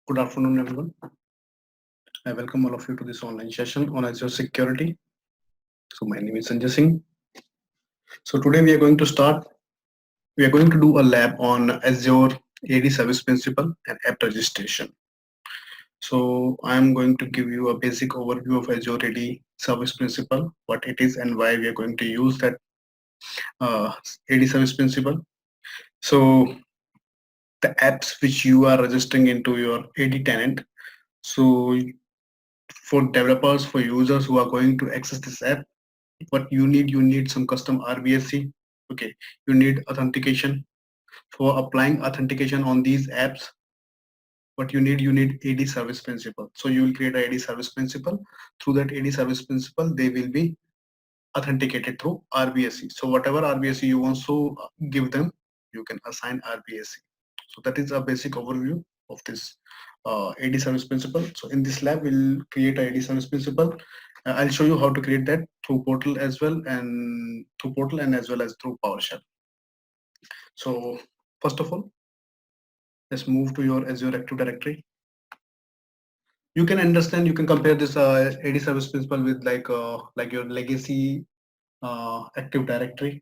Good afternoon, everyone. I welcome all of you to this online session on Azure Security. So my name is Sanjay Singh. So today we are going to start. We are going to do a lab on Azure AD Service Principal and App Registration. So I am going to give you a basic overview of Azure AD Service Principal, what it is, and why we are going to use that AD Service Principal. So the apps which you are registering into your AD tenant. So for developers, for users who are going to access this app, what you need some custom RBSC. Okay, you need authentication. For applying authentication on these apps, what you need AD service principal. So you will create a AD service principal. Through that AD service principal, they will be authenticated through RBSC. So whatever RBSC you want to give them, you can assign RBSC. So that is a basic overview of this AD service principal. So in this lab, we'll create a AD service principal. I'll show you how to create that through portal as well, and through portal and as well as through PowerShell. So first of all, let's move to your Azure Active Directory. You can understand, you can compare this AD service principal with like your legacy Active Directory.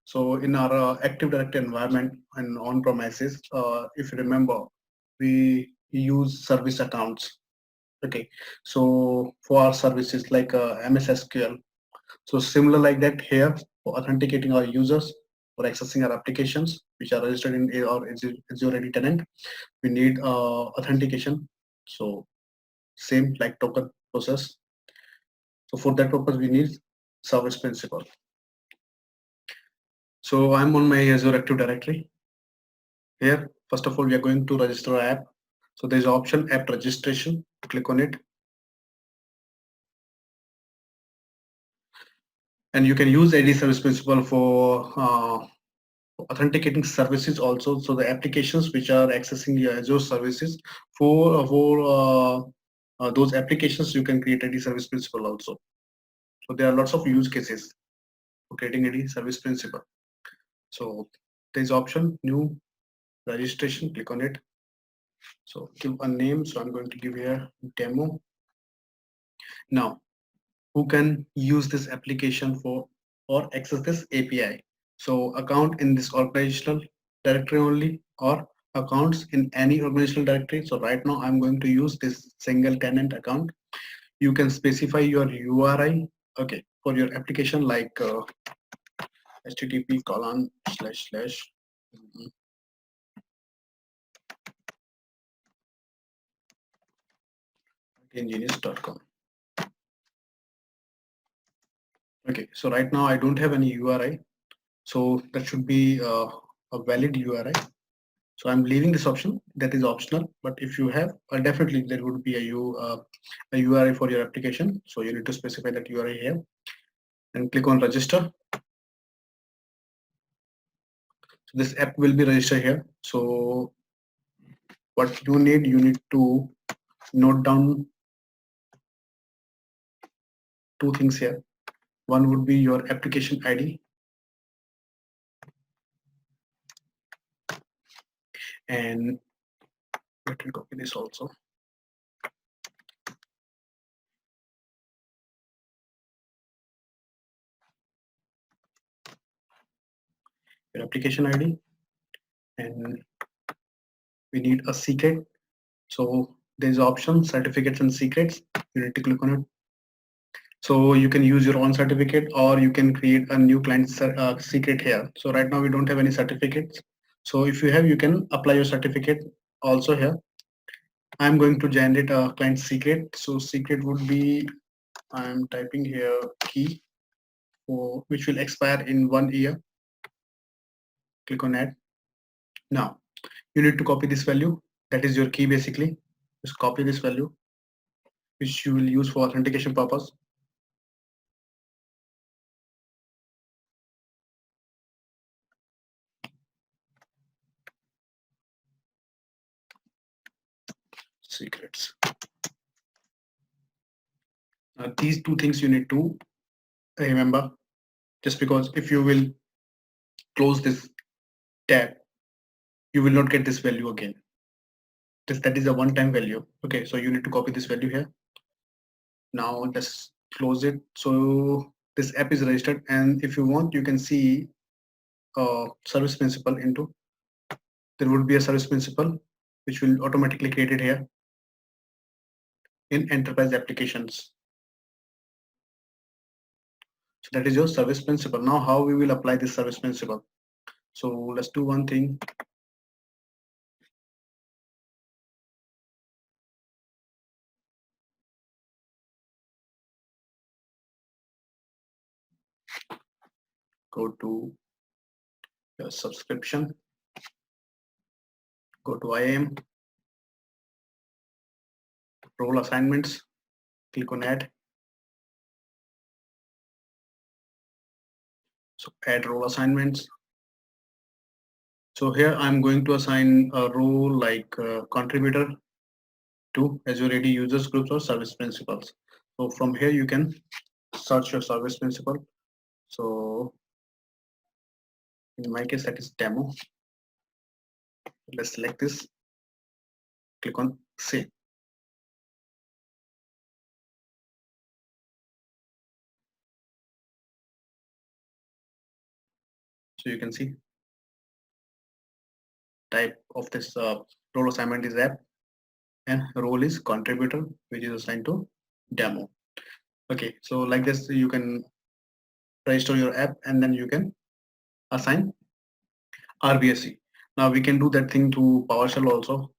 So in our Active Directory environment and on premises, if you remember, we use service accounts. Okay, so for our services like MS SQL, so similar like that here for authenticating our users or accessing our applications which are registered in our Azure AD tenant, we need authentication. So same like token process. So for that purpose, we need service principal. So I'm on my Azure Active Directory. Here, first of all, we are going to register our app. So there's option app registration. Click on it. And you can use AD service principal for authenticating services also. So the applications which are accessing your Azure services for those applications, you can create AD service principal also. So there are lots of use cases for creating AD service principal. So there's option new registration. Click on it. So give a name. So I'm going to give you a demo. Now, who can use this application for or access this API? So account in this organizational directory only or accounts in any organizational directory. So right now I'm going to use this single tenant account. You can specify your URI, okay, for your application like http colon slash slash engineers.com. Okay, so right now I don't have any URI, so that should be a valid URI. So I'm leaving this option, that is optional, but if you have, definitely there would be a URI for your application. So you need to specify that URI here and click on register. So this app will be registered here. So what you need to note down two things here. One would be your application ID, and let me copy this also. Your application ID, and we need a secret. So there's option certificates and secrets. You need to click on it. So you can use your own certificate or you can create a new client secret here. So right now we don't have any certificates. So if you have, you can apply your certificate also here. I'm going to generate a client secret. So secret would be, I'm typing here key for which will expire in 1 year. Click on add. Now you need to copy this value. That is your key basically. Just copy this value, which you will use for authentication purpose. Secrets. These two things you need to remember, just because if you will close this tab, you will not get this value again. that is a one-time value. Okay, so you need to copy this value here. Now let's close it. So this app is registered, and if you want, you can see service principal into. There would be a service principal which will automatically created here in enterprise applications. So that is your service principal. Now how we will apply this service principal? So let's do one thing. Go to your subscription, go to IAM, role assignments, click on add. So add role assignments. So here I'm going to assign a role like contributor to Azure AD users groups or service principals. So from here you can search your service principal. So in my case that is demo. Let's select this, click on save. So you can see type of this role assignment is app and role is contributor, which is assigned to demo. Okay, so like this you can register your app and then you can assign RBSC. Now we can do that thing through PowerShell also.